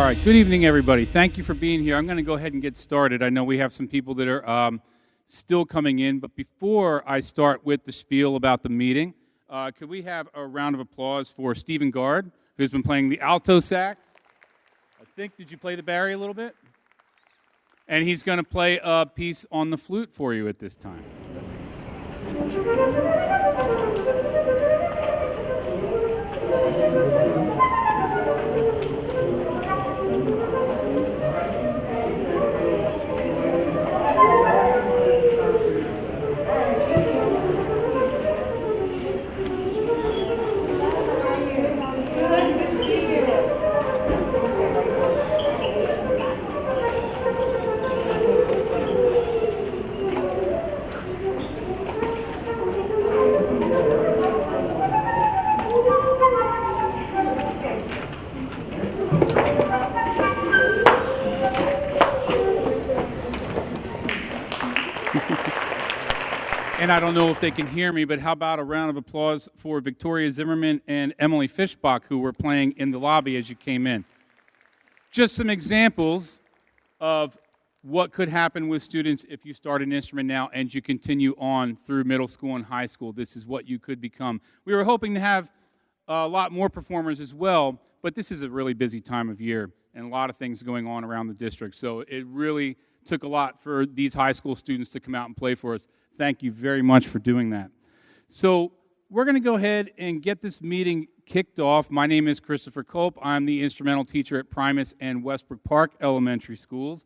right, good evening, everybody. Thank you for being here. I'm going to go ahead and get started. I know we have some people that are still coming in, but before I start with the spiel about the meeting, could we have a round of applause for Stephen Gard, who's been playing the alto sax? Did you play the Barry a little bit? And he's going to play a piece on the flute for you at this time. And I don't know if they can hear me, but how about a round of applause for Victoria Zimmerman and Emily Fischbach, who were playing in the lobby as you came in. Just some examples of what could happen with students if you start an instrument now and you continue on through middle school and high school. This is what you could become. We were hoping to have a lot more performers as well, but this is a really busy time of year and a lot of things going on around the district. So it really took a lot for these high school students to come out and play for us. Thank you very much for doing that. So we're going to go ahead and get this meeting kicked off. My name is Christopher Culp. I'm the instrumental teacher at Primus and Westbrook Park Elementary Schools.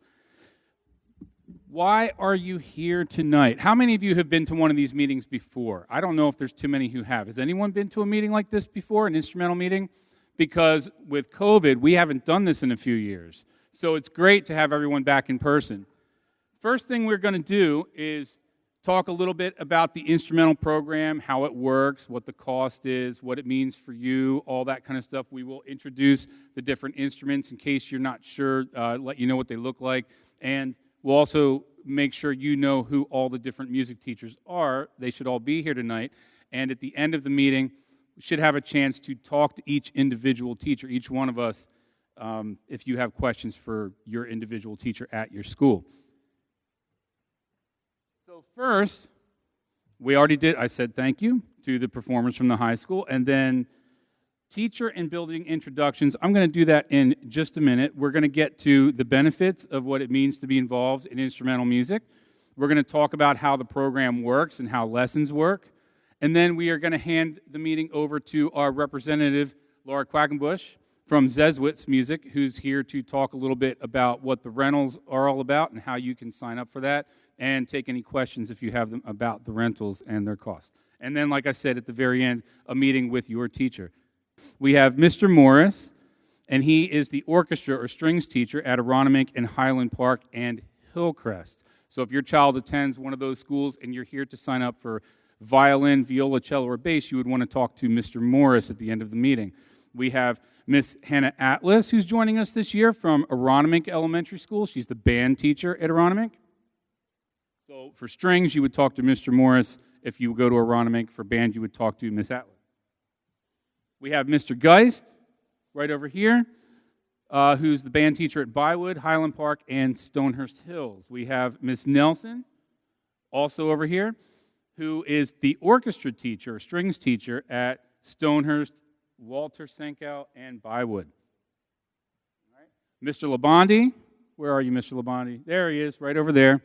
Why are you here tonight? How many of you have been to one of these meetings before? I don't know if there's too many who have. Has anyone been to a meeting like this before, an instrumental meeting? Because with COVID, we haven't done this in a few years. So it's great to have everyone back in person. First thing we're going to do is talk a little bit about the instrumental program, how it works, what the cost is, what it means for you, all that kind of stuff. We will introduce the different instruments in case you're not sure, let you know what they look like. And we'll also make sure you know who all the different music teachers are. They should all be here tonight. And at the end of the meeting, we should have a chance to talk to each individual teacher, each one of us, if you have questions for your individual teacher at your school. So first, I said thank you to the performers from the high school, and then teacher and building introductions. I'm going to do that in just a minute. We're going to get to the benefits of what it means to be involved in instrumental music. We're going to talk about how the program works and how lessons work, and then we are going to hand the meeting over to our representative, Laura Quackenbush, from Zeswitz Music, who's here to talk a little bit about what the rentals are all about and how you can sign up for that, and take any questions if you have them about the rentals and their cost. And then, like I said, at the very end, a meeting with your teacher. We have Mr. Morris, and he is the orchestra or strings teacher at Aronimink and Highland Park and Hillcrest. So if your child attends one of those schools and you're here to sign up for violin, viola, cello, or bass, you would want to talk to Mr. Morris at the end of the meeting. We have Miss Hannah Atlas, who's joining us this year from Aronimink Elementary School. She's the band teacher at Aronimink. So for strings, you would talk to Mr. Morris. If you go to Aronimink, for band, you would talk to Miss Atlas. We have Mr. Geist right over here, who's the band teacher at Bywood, Highland Park, and Stonehurst Hills. We have Miss Nelson, also over here, who is the orchestra teacher, strings teacher at Stonehurst, Walter Senkow, and Bywood. All right. Mr. Labonde, where are you, Mr. Labonde? There he is, right over there.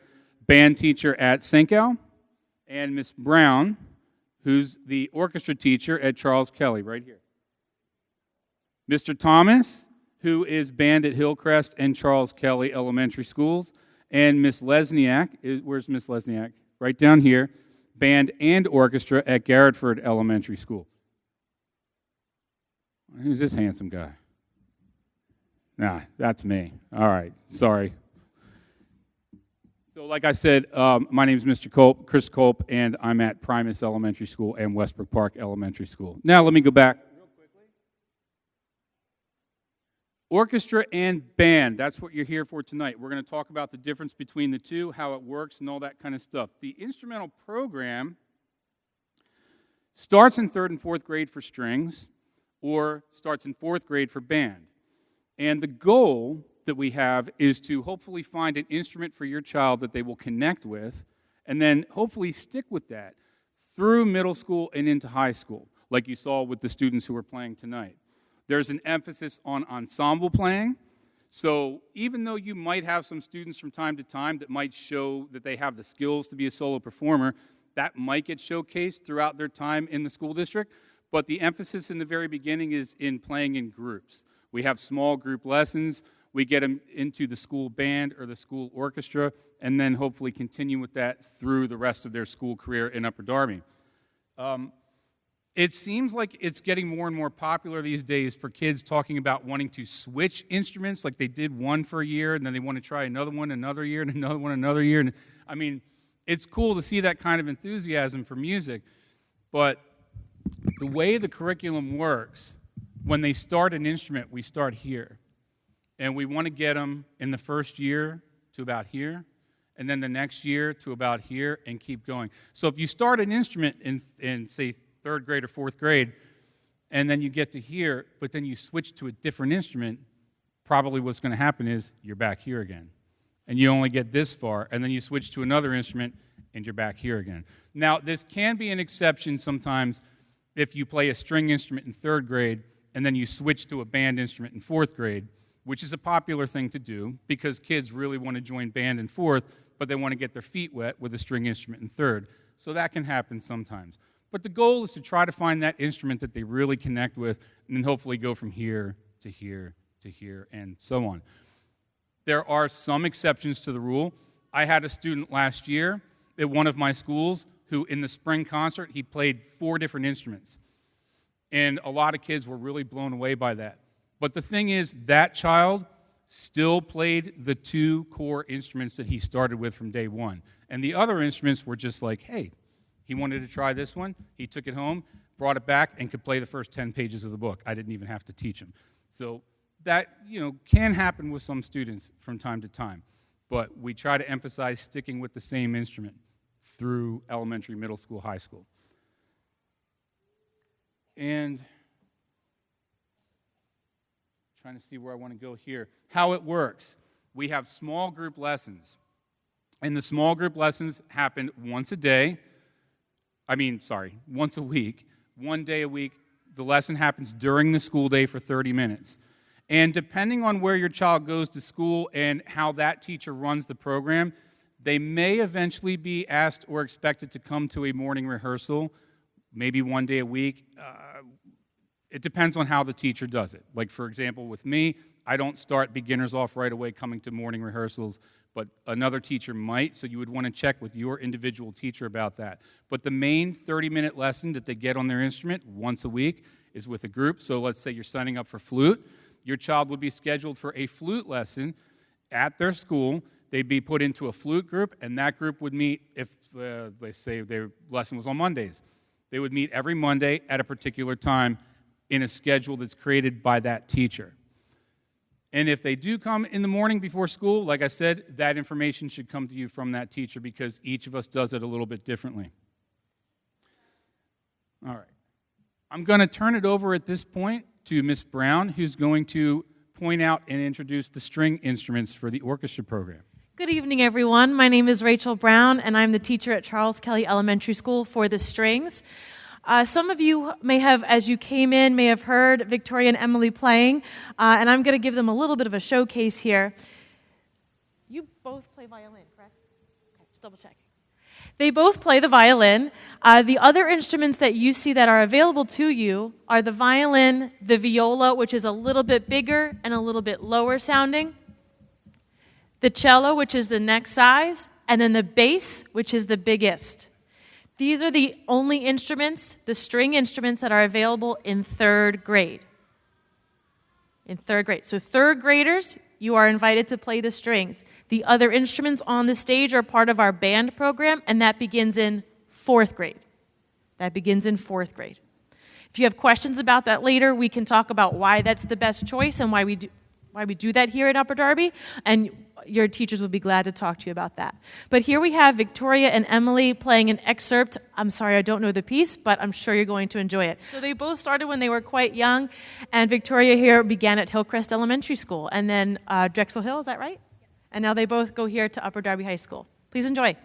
Band teacher at Senkow, and Miss Brown, who's the orchestra teacher at Charles Kelly, right here. Mr. Thomas, who is band at Hillcrest and Charles Kelly Elementary Schools, and Miss Lesniak, where's Miss Lesniak? Right down here, band and orchestra at Garrettford Elementary School. Who's this handsome guy? Nah, that's me. All right, sorry. So like I said, my name is Mr. Culp, Chris Culp, and I'm at Primus Elementary School and Westbrook Park Elementary School. Now let me go back real quickly. Orchestra and band, that's what you're here for tonight. We're going to talk about the difference between the two, how it works, and all that kind of stuff. The instrumental program starts in 3rd and 4th grade for strings, or starts in 4th grade for band. And the goal that we have is to hopefully find an instrument for your child that they will connect with, and then hopefully stick with that through middle school and into high school, like you saw with the students who were playing tonight. There's an emphasis on ensemble playing. So even though you might have some students from time to time that might show that they have the skills to be a solo performer, that might get showcased throughout their time in the school district. But the emphasis in the very beginning is in playing in groups. We have small group lessons. We get them into the school band or the school orchestra, and then hopefully continue with that through the rest of their school career in Upper Darby. It seems like it's getting more and more popular these days for kids talking about wanting to switch instruments, like they did one for a year, and then they want to try another one another year, and another one another year. And I mean, it's cool to see that kind of enthusiasm for music, but the way the curriculum works, when they start an instrument, we start here. And we want to get them in the first year to about here, and then the next year to about here, and keep going. So if you start an instrument in say, third grade or fourth grade, and then you get to here, but then you switch to a different instrument, probably what's going to happen is you're back here again. And you only get this far, and then you switch to another instrument, and you're back here again. Now, this can be an exception sometimes if you play a string instrument in third grade, and then you switch to a band instrument in fourth grade, which is a popular thing to do because kids really want to join band in fourth, but they want to get their feet wet with a string instrument in third. So that can happen sometimes. But the goal is to try to find that instrument that they really connect with, and then hopefully go from here to here to here, and so on. There are some exceptions to the rule. I had a student last year at one of my schools who, in the spring concert, he played 4 different instruments. And a lot of kids were really blown away by that. But the thing is, that child still played the 2 core instruments that he started with from day one. And the other instruments were just like, hey, he wanted to try this one. He took it home, brought it back, and could play the first 10 pages of the book. I didn't even have to teach him. So that, can happen with some students from time to time. But we try to emphasize sticking with the same instrument through elementary, middle school, high school. And trying to see where I want to go here. How it works. We have small group lessons. And the small group lessons happen once a week. 1 day a week. The lesson happens during the school day for 30 minutes. And depending on where your child goes to school and how that teacher runs the program, they may eventually be asked or expected to come to a morning rehearsal, maybe 1 day a week. It depends on how the teacher does it. Like, for example, with me, I don't start beginners off right away coming to morning rehearsals, but another teacher might, so you would want to check with your individual teacher about that. But the main 30-minute lesson that they get on their instrument once a week is with a group. So let's say you're signing up for flute. Your child would be scheduled for a flute lesson at their school. They'd be put into a flute group, and that group would meet, if they say their lesson was on Mondays. They would meet every Monday at a particular time in a schedule that's created by that teacher. And if they do come in the morning before school, like I said, that information should come to you from that teacher because each of us does it a little bit differently. All right. I'm going to turn it over at this point to Miss Brown, who's going to point out and introduce the string instruments for the orchestra program. Good evening, everyone. My name is Rachel Brown, and I'm the teacher at Charles Kelly Elementary School for the strings. Some of you may have, as you came in, may have heard Victoria and Emily playing, and I'm going to give them a little bit of a showcase here. You both play violin, correct? Okay, just double checking. They both play the violin. The other instruments that you see that are available to you are the violin, the viola, which is a little bit bigger and a little bit lower sounding, the cello, which is the next size, and then the bass, which is the biggest. These are the only instruments, the string instruments, that are available in third grade. In third grade. So third graders, you are invited to play the strings. The other instruments on the stage are part of our band program, and that begins in fourth grade. That begins in fourth grade. If you have questions about that later, we can talk about why that's the best choice and why we do that here at Upper Darby. And your teachers would be glad to talk to you about that. But here we have Victoria and Emily playing an excerpt. I'm sorry, I don't know the piece, but I'm sure you're going to enjoy it. So they both started when they were quite young, and Victoria here began at Hillcrest Elementary School, and then Drexel Hill, is that right? Yes. And now they both go here to Upper Darby High School. Please enjoy.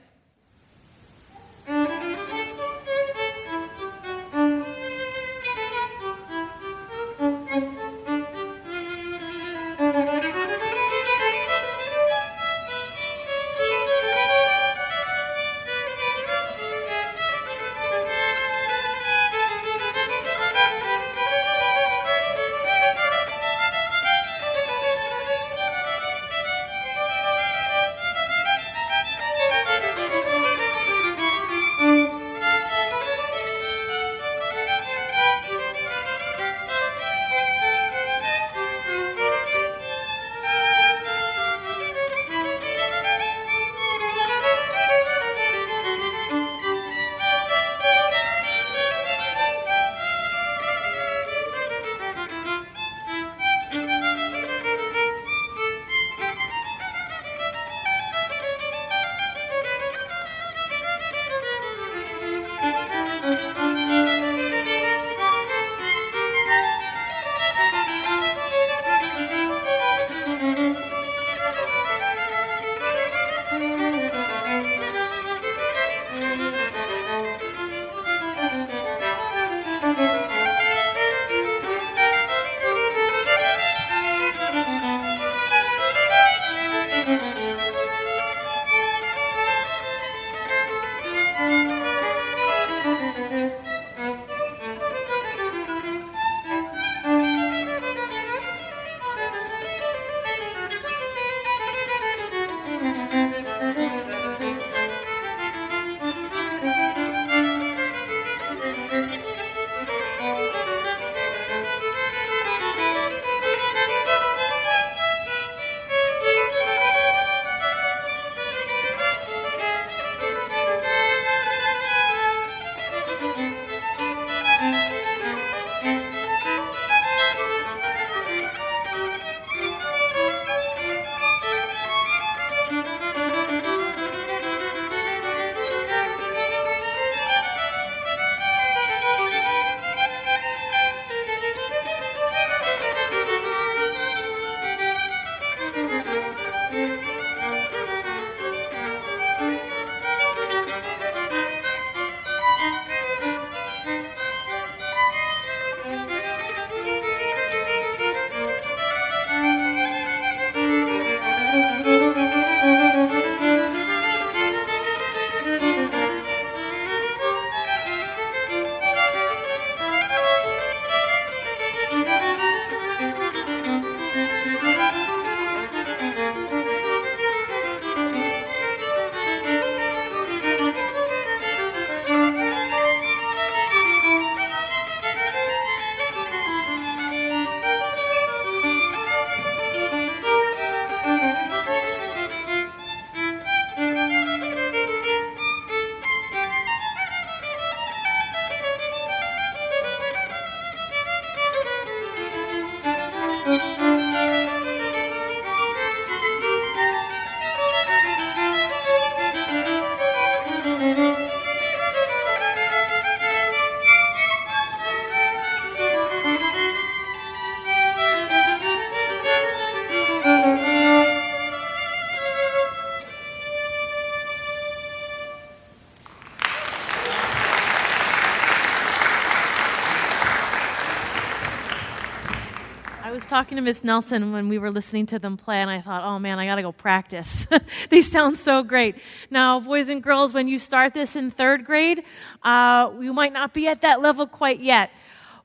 was talking to Miss Nelson when we were listening to them play, and I thought, oh man, I got to go practice. These sound so great. Now, boys and girls, when you start this in third grade, you might not be at that level quite yet.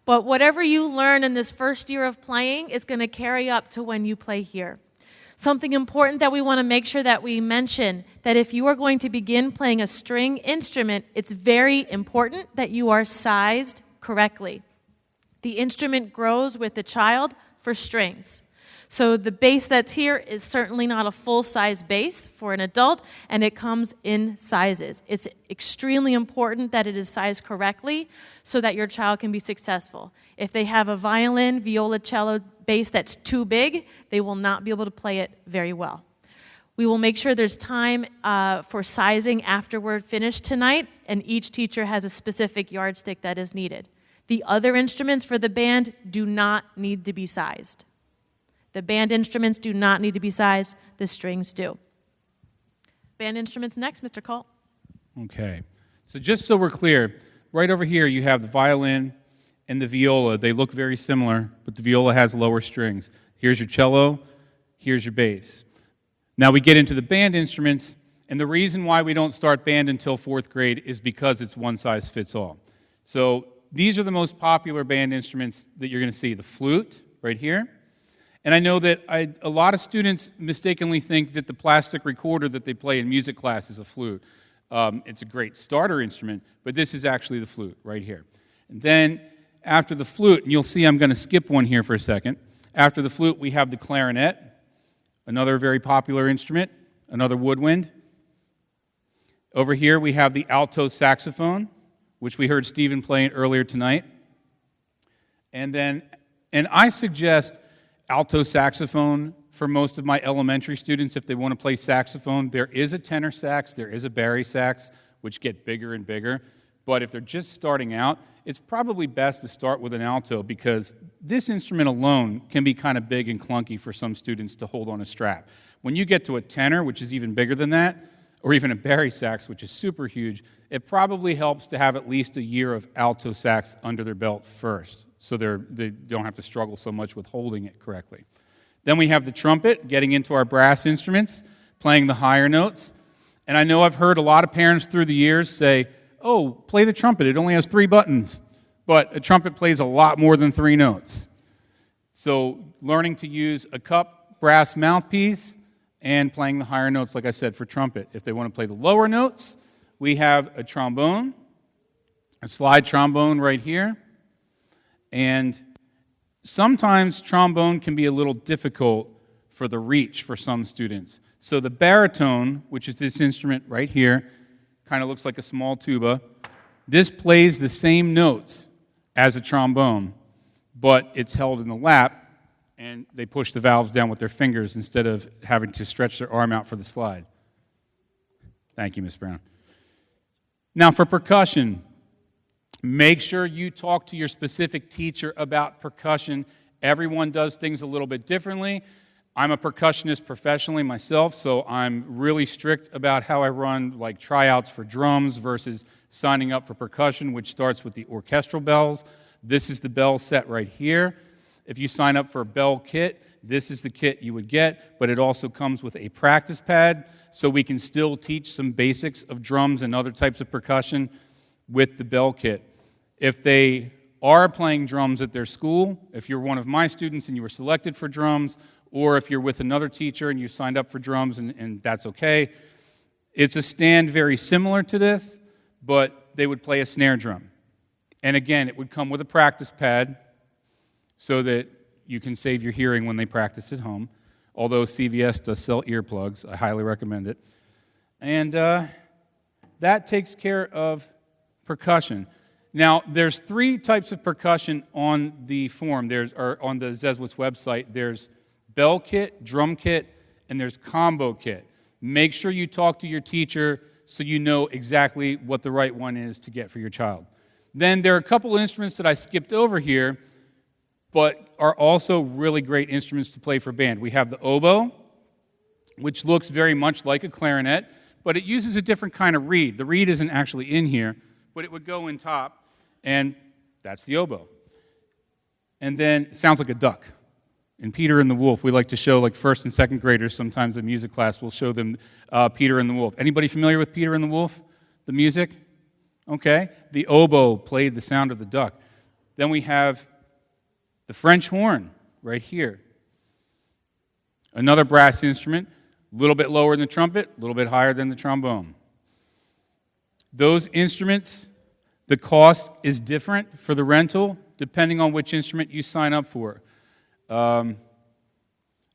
But whatever you learn in this first year of playing is going to carry up to when you play here. Something important that we want to make sure that we mention, that if you are going to begin playing a string instrument, it's very important that you are sized correctly. The instrument grows with the child for strings. So the bass that's here is certainly not a full-size bass for an adult, and it comes in sizes. It's extremely important that it is sized correctly so that your child can be successful. If they have a violin, viola, cello bass that's too big, they will not be able to play it very well. We will make sure there's time for sizing after we're finished tonight, and each teacher has a specific yardstick that is needed. The other instruments for the band do not need to be sized. The band instruments do not need to be sized. The strings do. Band instruments next, Mr. Colt. Okay. So just so we're clear, right over here you have the violin and the viola. They look very similar, but the viola has lower strings. Here's your cello. Here's your bass. Now we get into the band instruments, and the reason why we don't start band until 4th grade is because it's one size fits all. So these are the most popular band instruments that you're going to see. The flute, right here. And I know that a lot of students mistakenly think that the plastic recorder that they play in music class is a flute. It's a great starter instrument, but this is actually the flute right here. And then after the flute, and you'll see I'm going to skip one here for a second. After the flute, we have the clarinet, another very popular instrument, another woodwind. Over here, we have the alto saxophone, which we heard Stephen playing earlier tonight. And I suggest alto saxophone for most of my elementary students if they want to play saxophone. There is a tenor sax, there is a bari sax, which get bigger and bigger. But if they're just starting out, it's probably best to start with an alto because this instrument alone can be kind of big and clunky for some students to hold on a strap. When you get to a tenor, which is even bigger than that, or even a bari sax, which is super huge, it probably helps to have at least a year of alto sax under their belt first, so they don't have to struggle so much with holding it correctly. Then we have the trumpet, getting into our brass instruments, playing the higher notes. And I know I've heard a lot of parents through the years say, oh, play the trumpet, it only has 3 buttons. But a trumpet plays a lot more than 3 notes. So learning to use a cup brass mouthpiece and playing the higher notes, like I said, for trumpet. If they want to play the lower notes, we have a trombone, a slide trombone right here. And sometimes trombone can be a little difficult for the reach for some students. So the baritone, which is this instrument right here, kind of looks like a small tuba. This plays the same notes as a trombone, but it's held in the lap, and they push the valves down with their fingers instead of having to stretch their arm out for the slide. Thank you, Ms. Brown. Now for percussion, make sure you talk to your specific teacher about percussion. Everyone does things a little bit differently. I'm a percussionist professionally myself, so I'm really strict about how I run like tryouts for drums versus signing up for percussion, which starts with the orchestral bells. This is the bell set right here. If you sign up for a bell kit, this is the kit you would get, but it also comes with a practice pad, so we can still teach some basics of drums and other types of percussion with the bell kit. If they are playing drums at their school, if you're one of my students and you were selected for drums, or if you're with another teacher and you signed up for drums and that's okay, it's a stand very similar to this, but they would play a snare drum. And again, it would come with a practice pad so that you can save your hearing when they practice at home, although CVS does sell earplugs. I highly recommend it. And that takes care of percussion. Now, there's 3 types of percussion on the form. Or on the Zeswitz website. There's bell kit, drum kit, and there's combo kit. Make sure you talk to your teacher so you know exactly what the right one is to get for your child. Then there are a couple instruments that I skipped over here, but are also really great instruments to play for band. We have the oboe, which looks very much like a clarinet, but it uses a different kind of reed. The reed isn't actually in here, but it would go in top, and that's the oboe. And then it sounds like a duck. In Peter and the Wolf, we like to show like 1st and 2nd graders sometimes in music class, we'll show them Peter and the Wolf. Anybody familiar with Peter and the Wolf, the music? Okay. The oboe played the sound of the duck. Then we have the French horn right here. Another brass instrument, a little bit lower than the trumpet, a little bit higher than the trombone. Those instruments, the cost is different for the rental depending on which instrument you sign up for. And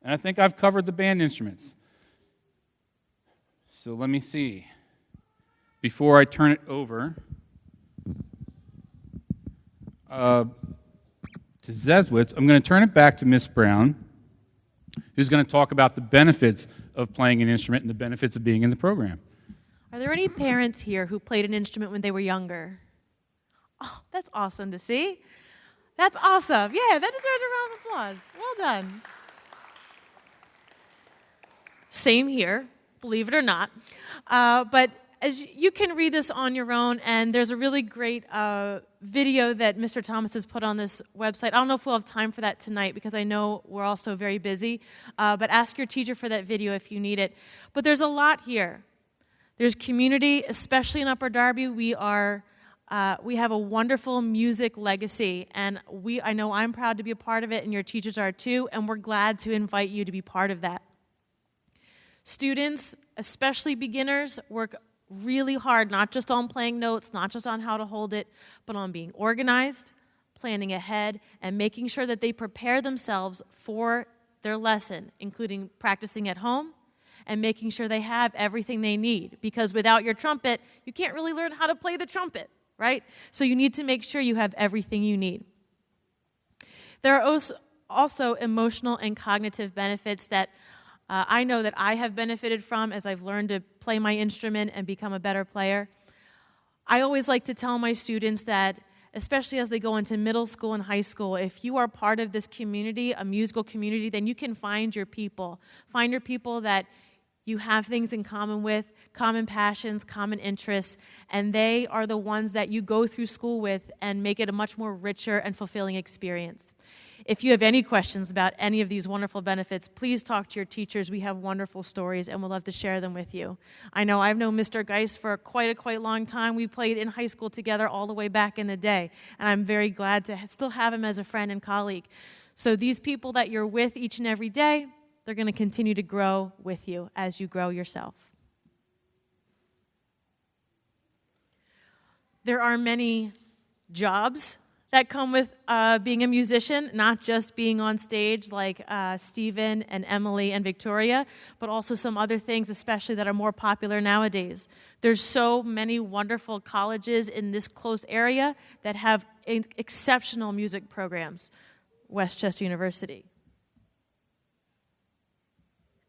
I think I've covered the band instruments. So let me see. Before I turn it over to Zeswitz, I'm going to turn it back to Miss Brown. who's going to talk about the benefits of playing an instrument and the benefits of being in the program. Are there any parents here who played an instrument when they were younger? Oh, that's awesome to see. That's awesome. Yeah, that deserves a round of applause. Well done. Same here, believe it or not. But as you can read this on your own, and there's a really great video that Mr. Thomas has put on this website. I don't know if we'll have time for that tonight because I know we're all so very busy, but ask your teacher for that video if you need it. But there's a lot here. There's community, especially in Upper Darby. We have a wonderful music legacy, and I know I'm proud to be a part of it, and your teachers are too, and we're glad to invite you to be part of that. Students, especially beginners, work really hard, not just on playing notes, not just on how to hold it, but on being organized, planning ahead, and making sure that they prepare themselves for their lesson, including practicing at home and making sure they have everything they need. Because without your trumpet, you can't really learn how to play the trumpet, right? So you need to make sure you have everything you need. There are also emotional and cognitive benefits that I know that I have benefited from as I've learned to play my instrument and become a better player. I always like to tell my students that, especially as they go into middle school and high school, if you are part of this community, a musical community, then you can find your people. Find your people that you have things in common with, common passions, common interests, and they are the ones that you go through school with and make it a much more richer and fulfilling experience. If you have any questions about any of these wonderful benefits, please talk to your teachers. We have wonderful stories, and we'll love to share them with you. I know I've known Mr. Geist for quite a long time. We played in high school together all the way back in the day, and I'm very glad to still have him as a friend and colleague. So these people that you're with each and every day, they're going to continue to grow with you as you grow yourself. There are many jobs that come with being a musician, not just being on stage like Stephen and Emily and Victoria, but also some other things, especially that are more popular nowadays. There's so many wonderful colleges in this close area that have exceptional music programs. Westchester University.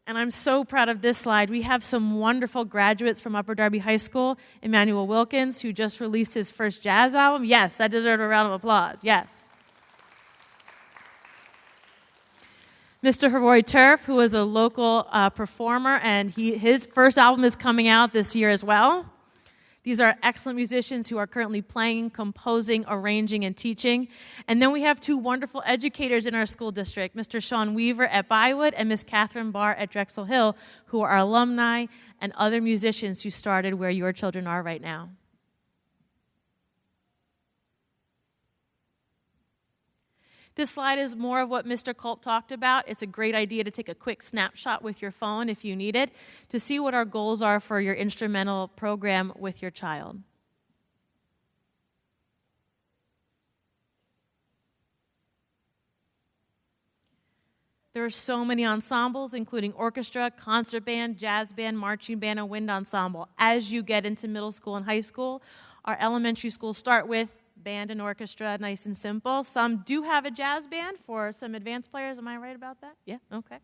And I'm so proud of this slide. We have some wonderful graduates from Upper Darby High School. Emmanuel Wilkins, who just released his first jazz album. Yes, that deserved a round of applause. Yes. Mr. Roy Turf, who is a local performer, and his first album is coming out this year as well. These are excellent musicians who are currently playing, composing, arranging, and teaching. And then we have two wonderful educators in our school district, Mr. Sean Weaver at Bywood and Miss Catherine Barr at Drexel Hill, who are alumni and other musicians who started where your children are right now. This slide is more of what Mr. Culp talked about. It's a great idea to take a quick snapshot with your phone if you need it to see what our goals are for your instrumental program with your child. There are so many ensembles, including orchestra, concert band, jazz band, marching band, and wind ensemble. As you get into middle school and high school, our elementary schools start with band and orchestra, nice and simple. Some do have a jazz band for some advanced players. Am I right about that? Yeah, okay.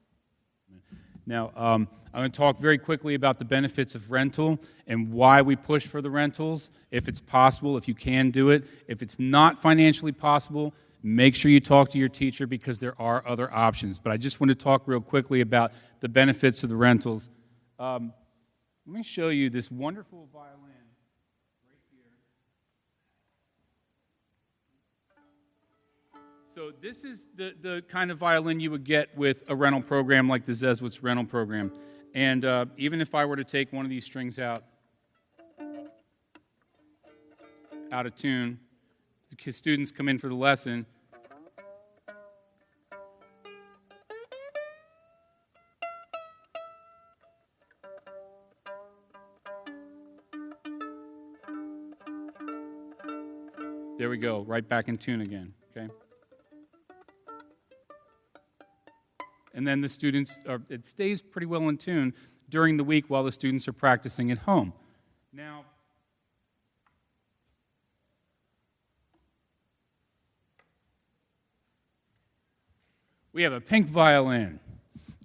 Now, I'm going to talk very quickly about the benefits of rental and why we push for the rentals, if it's possible, if you can do it. If it's not financially possible, make sure you talk to your teacher because there are other options. But I just want to talk real quickly about the benefits of the rentals. Let me show you this wonderful violin. So this is the kind of violin you would get with a rental program like the Zeswitz rental program. And even if I were to take one of these strings out of tune, the students come in for the lesson. There we go, right back in tune again, okay? And then the students, it stays pretty well in tune during the week while the students are practicing at home. Now, we have a pink violin.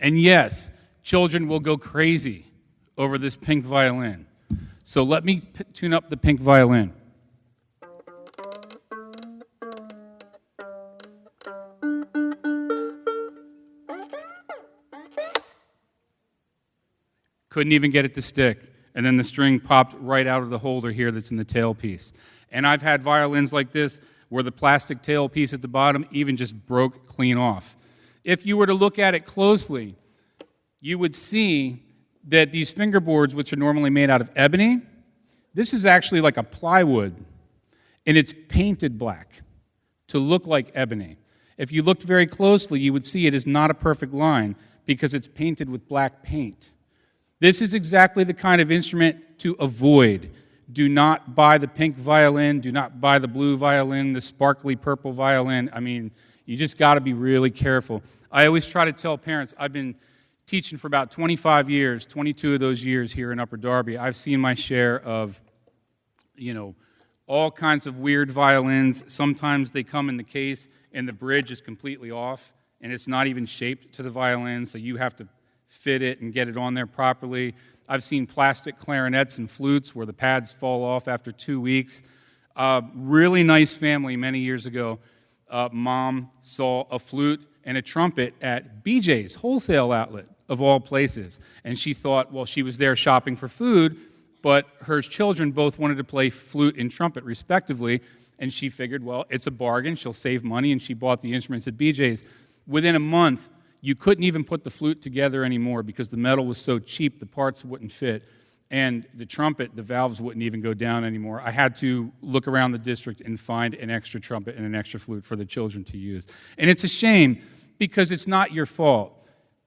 And yes, children will go crazy over this pink violin. So let me tune up the pink violin. Couldn't even get it to stick. And then the string popped right out of the holder here that's in the tailpiece. And I've had violins like this where the plastic tailpiece at the bottom even just broke clean off. If you were to look at it closely, you would see that these fingerboards, which are normally made out of ebony, this is actually like a plywood, and it's painted black to look like ebony. If you looked very closely, you would see it is not a perfect line because it's painted with black paint. This is exactly the kind of instrument to avoid. Do not buy the pink violin. Do not buy the blue violin, the sparkly purple violin. I mean, you just got to be really careful. I always try to tell parents, I've been teaching for about 25 years, 22 of those years here in Upper Darby. I've seen my share of, all kinds of weird violins. Sometimes they come in the case and the bridge is completely off and it's not even shaped to the violin, so you have to fit it and get it on there properly. I've seen plastic clarinets and flutes where the pads fall off after 2 weeks. Really nice family many years ago. Mom saw a flute and a trumpet at BJ's wholesale outlet, of all places. And she thought, well, she was there shopping for food, but her children both wanted to play flute and trumpet respectively, and she figured, well, it's a bargain, she'll save money, and she bought the instruments at BJ's. Within a month, you couldn't even put the flute together anymore because the metal was so cheap, the parts wouldn't fit. And the trumpet, the valves wouldn't even go down anymore. I had to look around the district and find an extra trumpet and an extra flute for the children to use. And it's a shame because it's not your fault.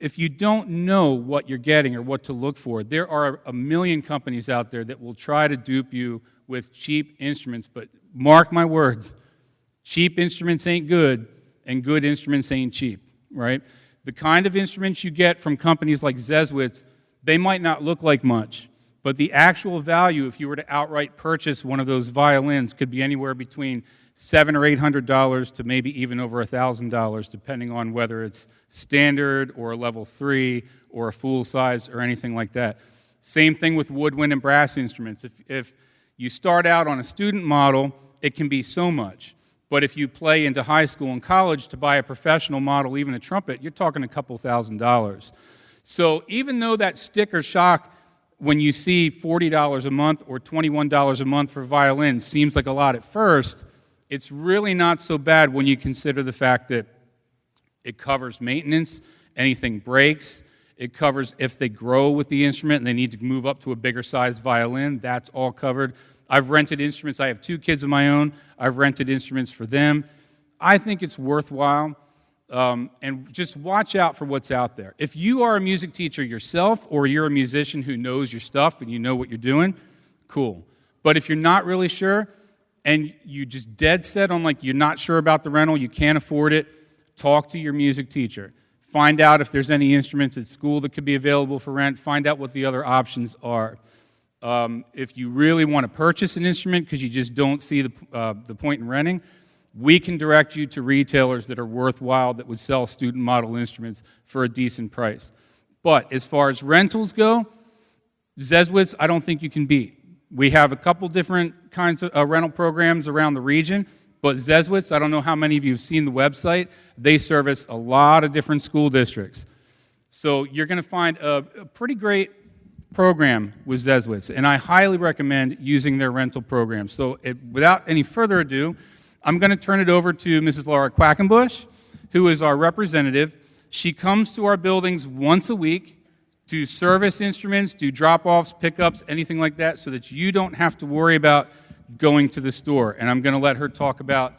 If you don't know what you're getting or what to look for, there are a million companies out there that will try to dupe you with cheap instruments, but mark my words, cheap instruments ain't good, and good instruments ain't cheap, right? The kind of instruments you get from companies like Zeswitz, they might not look like much, but the actual value, if you were to outright purchase one of those violins, could be anywhere between $700 or $800 to maybe even over $1,000, depending on whether it's standard or a level 3 or a full size or anything like that. Same thing with woodwind and brass instruments. If you start out on a student model, it can be so much. But if you play into high school and college to buy a professional model, even a trumpet, you're talking a couple $1,000s. So even though that sticker shock when you see $40 a month or $21 a month for violin seems like a lot at first, it's really not so bad when you consider the fact that it covers maintenance, anything breaks, it covers if they grow with the instrument and they need to move up to a bigger size violin, that's all covered. I've rented instruments. I have 2 kids of my own. I've rented instruments for them. I think it's worthwhile, and just watch out for what's out there. If you are a music teacher yourself or you're a musician who knows your stuff and you know what you're doing, cool. But if you're not really sure and you just dead set on you're not sure about the rental, you can't afford it, talk to your music teacher. Find out if there's any instruments at school that could be available for rent. Find out what the other options are. If you really want to purchase an instrument because you just don't see the point in renting, we can direct you to retailers that are worthwhile that would sell student model instruments for a decent price. But as far as rentals go, Zeswitz, I don't think you can beat. We have a couple different kinds of rental programs around the region, but Zeswitz, I don't know how many of you have seen the website, they service a lot of different school districts. So you're going to find a pretty great program with Zeswitz, and I highly recommend using their rental program. So without any further ado, I'm going to turn it over to Mrs. Laura Quackenbush, who is our representative. She comes to our buildings once a week to service instruments, do drop-offs, pickups, anything like that, so that you don't have to worry about going to the store. And I'm going to let her talk about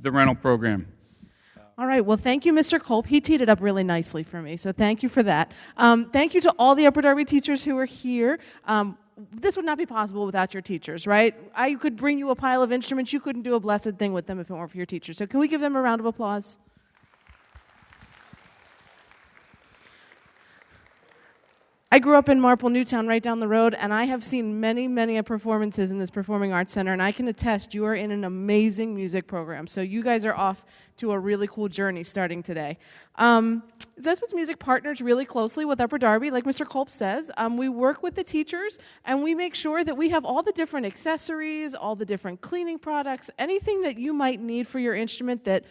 the rental program. All right. Well, thank you, Mr. Kolb. He teed it up really nicely for me, so thank you for that. Thank you to all the Upper Darby teachers who are here. This would not be possible without your teachers, right? I could bring you a pile of instruments. You couldn't do a blessed thing with them if it weren't for your teachers. So can we give them a round of applause? I grew up in Marple, Newtown, right down the road, and I have seen many, many performances in this Performing Arts Center, and I can attest you are in an amazing music program. So you guys are off to a really cool journey starting today. Zeswitz Music partners really closely with Upper Darby, like Mr. Culp says. We work with the teachers, and we make sure that we have all the different accessories, all the different cleaning products, anything that you might need for your instrument that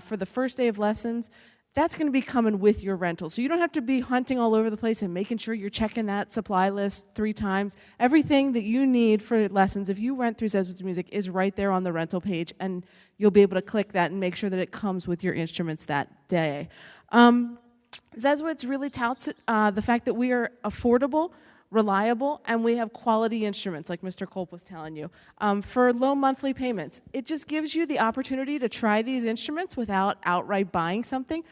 for the first day of lessons, that's going to be coming with your rental. So you don't have to be hunting all over the place and making sure you're checking that supply list 3 times. Everything that you need for lessons, if you rent through Zeswitz Music, is right there on the rental page, and you'll be able to click that and make sure that it comes with your instruments that day. Zeswitz really touts the fact that we are affordable, reliable, and we have quality instruments, like Mr. Culp was telling you, for low monthly payments. It just gives you the opportunity to try these instruments without outright buying something.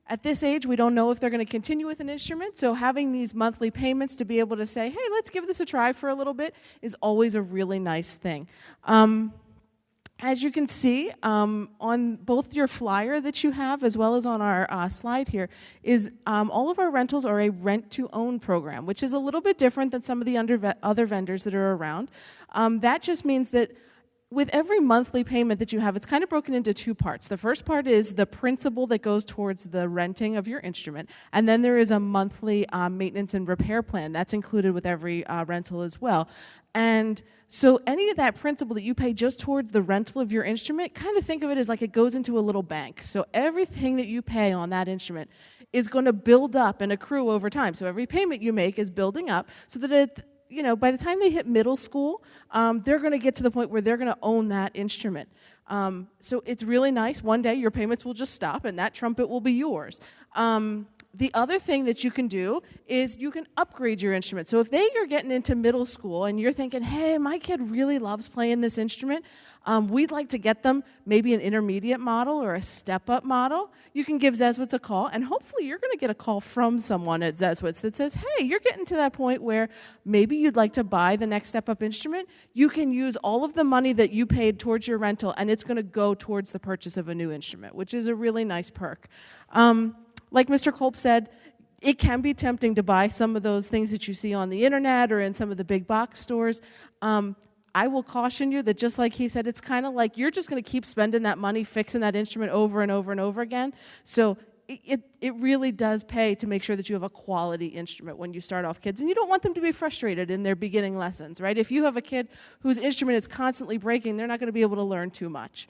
At this age, we don't know if they're going to continue with an instrument, so having these monthly payments to be able to say, hey, let's give this a try for a little bit, is always a really nice thing. As you can see, on both your flyer that you have as well as on our slide here, is all of our rentals are a rent-to-own program, which is a little bit different than some of the other vendors that are around. That just means that with every monthly payment that you have, it's kind of broken into 2 parts. The first part is the principal that goes towards the renting of your instrument, and then there is a monthly maintenance and repair plan. That's included with every rental as well. And so any of that principal that you pay just towards the rental of your instrument, kind of think of it as like it goes into a little bank. So everything that you pay on that instrument is going to build up and accrue over time. So every payment you make is building up so that it, by the time they hit middle school, they're going to get to the point where they're going to own that instrument. So it's really nice. One day your payments will just stop and that trumpet will be yours. The other thing that you can do is you can upgrade your instrument. So if they are getting into middle school and you're thinking, hey, my kid really loves playing this instrument, we'd like to get them maybe an intermediate model or a step-up model, you can give Zeswitz a call, and hopefully you're going to get a call from someone at Zeswitz that says, hey, you're getting to that point where maybe you'd like to buy the next step-up instrument. You can use all of the money that you paid towards your rental, and it's going to go towards the purchase of a new instrument, which is a really nice perk. Like Mr. Culp said, it can be tempting to buy some of those things that you see on the internet or in some of the big box stores. I will caution you that just like he said, it's kind of like you're just going to keep spending that money fixing that instrument over and over and over again. So it really does pay to make sure that you have a quality instrument when you start off kids. And you don't want them to be frustrated in their beginning lessons, right? If you have a kid whose instrument is constantly breaking, they're not going to be able to learn too much.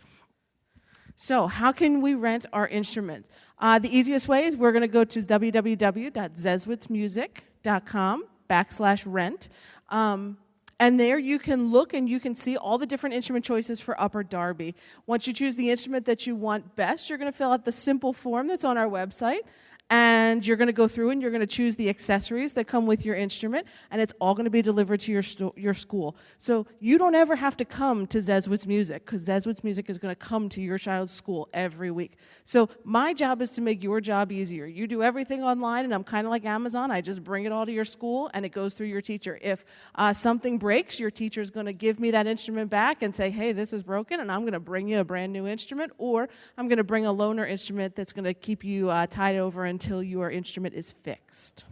So how can we rent our instruments? The easiest way is we're going to go to www.zeswitzmusic.com/rent. And there you can look and you can see all the different instrument choices for Upper Darby. Once you choose the instrument that you want best, you're going to fill out the simple form that's on our website. And you're going to go through and you're going to choose the accessories that come with your instrument, and it's all going to be delivered to your school. So you don't ever have to come to Zeswitz Music, because Zeswitz Music is going to come to your child's school every week. So my job is to make your job easier. You do everything online, and I'm kind of like Amazon. I just bring it all to your school, and it goes through your teacher. If something breaks, your teacher's going to give me that instrument back and say, hey, this is broken, and I'm going to bring you a brand new instrument, or I'm going to bring a loaner instrument that's going to keep you tied over until your instrument is fixed.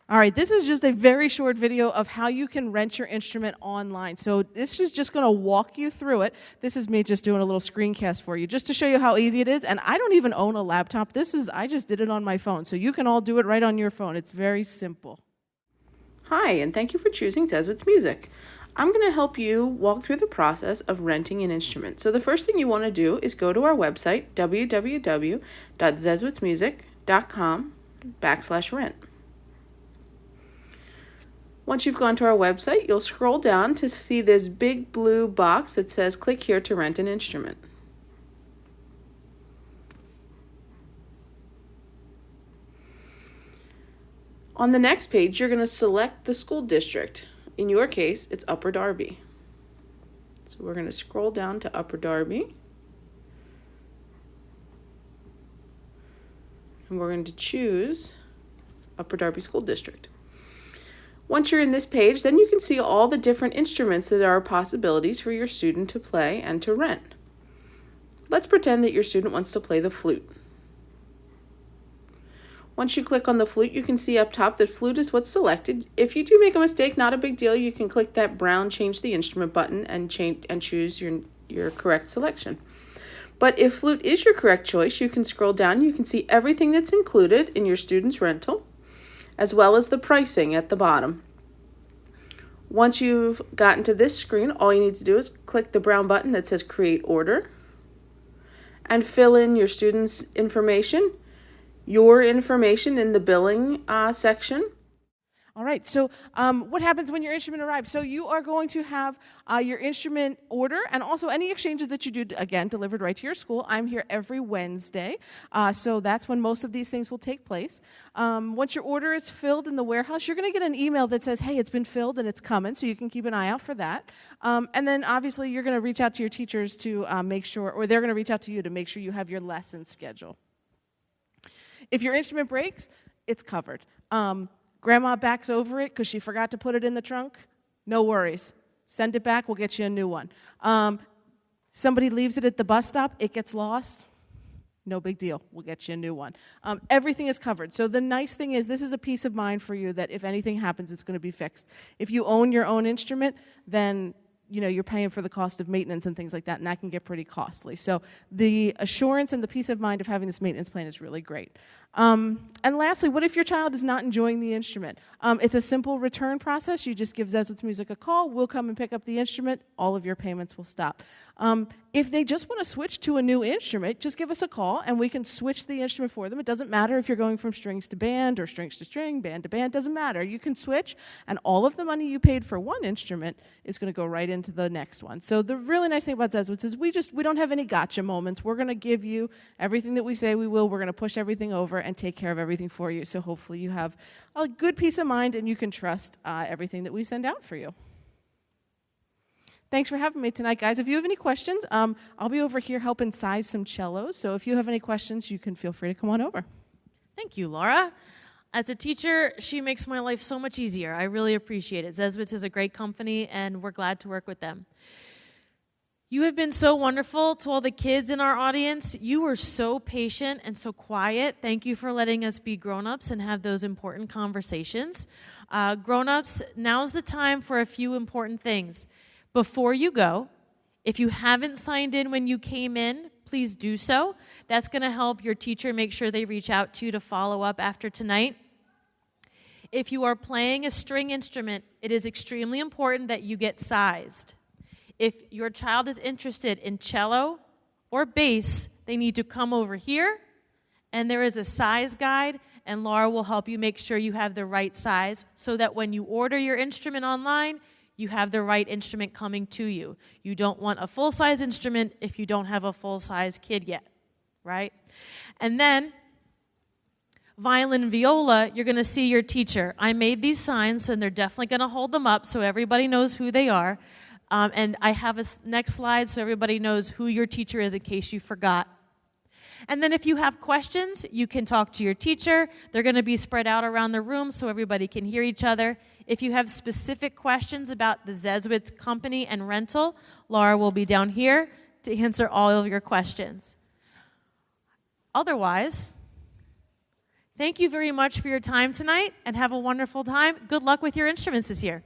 All right, this is just a very short video of how you can rent your instrument online. So this is just going to walk you through it. This is me just doing a little screencast for you, just to show you how easy it is. And I don't even own a laptop. I just did it on my phone. So you can all do it right on your phone. It's very simple. Hi, and thank you for choosing Zeswitz Music. I'm going to help you walk through the process of renting an instrument. So the first thing you want to do is go to our website, www.zeswitzmusic.com/rent. Once you've gone to our website, you'll scroll down to see this big blue box that says click here to rent an instrument. On the next page, you're going to select the school district. In your case, it's Upper Darby. So we're going to scroll down to Upper Darby. And we're going to choose Upper Darby School District. Once you're in this page, then you can see all the different instruments that are possibilities for your student to play and to rent. Let's pretend that your student wants to play the flute. Once you click on the flute, you can see up top that flute is what's selected. If you do make a mistake, not a big deal. You can click that brown change the instrument button and choose your correct selection. But if flute is your correct choice, you can scroll down. You can see everything that's included in your student's rental, as well as the pricing at the bottom. Once you've gotten to this screen, all you need to do is click the brown button that says Create Order and fill in your student's information, your information in the billing section. All right, so what happens when your instrument arrives? So you are going to have your instrument order and also any exchanges that you do, again, delivered right to your school. I'm here every Wednesday, so that's when most of these things will take place. Once your order is filled in the warehouse, you're going to get an email that says, hey, it's been filled and it's coming, so you can keep an eye out for that. And then obviously you're going to reach out to your teachers to make sure, or they're going to reach out to you to make sure you have your lesson schedule. If your instrument breaks, it's covered. Grandma backs over it because she forgot to put it in the trunk. No worries. Send it back. We'll get you a new one. Somebody leaves it at the bus stop. It gets lost. No big deal. We'll get you a new one. Everything is covered. So the nice thing is this is a peace of mind for you that if anything happens, it's going to be fixed. If you own your own instrument, then you're paying for the cost of maintenance and things like that, and that can get pretty costly. So the assurance and the peace of mind of having this maintenance plan is really great. And lastly, what if your child is not enjoying the instrument? It's a simple return process. You just give Zeswitz Music a call. We'll come and pick up the instrument. All of your payments will stop. If they just want to switch to a new instrument, just give us a call, and we can switch the instrument for them. It doesn't matter if you're going from strings to band or strings to string, band to band. Doesn't matter. You can switch, and all of the money you paid for one instrument is going to go right into the next one. So the really nice thing about Zeswitz is we don't have any gotcha moments. We're going to give you everything that we say we will. We're going to push everything over and take care of everything for you. So hopefully you have a good peace of mind and you can trust everything that we send out for you. Thanks for having me tonight, guys. If you have any questions, I'll be over here helping size some cellos. So if you have any questions, you can feel free to come on over. Thank you, Laura. As a teacher, she makes my life so much easier. I really appreciate it. Zeswitz is a great company, and we're glad to work with them. You have been so wonderful to all the kids in our audience. You were so patient and so quiet. Thank you for letting us be grown-ups and have those important conversations. Grown-ups, now's the time for a few important things. Before you go, if you haven't signed in when you came in, please do so. That's going to help your teacher make sure they reach out to you to follow up after tonight. If you are playing a string instrument, it is extremely important that you get sized. If your child is interested in cello or bass, they need to come over here, and there is a size guide, and Laura will help you make sure you have the right size so that when you order your instrument online, you have the right instrument coming to you. You don't want a full-size instrument if you don't have a full-size kid yet, right? And then, violin and viola, you're going to see your teacher. I made these signs, and they're definitely going to hold them up so everybody knows who they are. And I have a next slide so everybody knows who your teacher is in case you forgot. And then if you have questions, you can talk to your teacher. They're going to be spread out around the room so everybody can hear each other. If you have specific questions about the Zeswitz company and rental, Laura will be down here to answer all of your questions. Otherwise, thank you very much for your time tonight and have a wonderful time. Good luck with your instruments this year.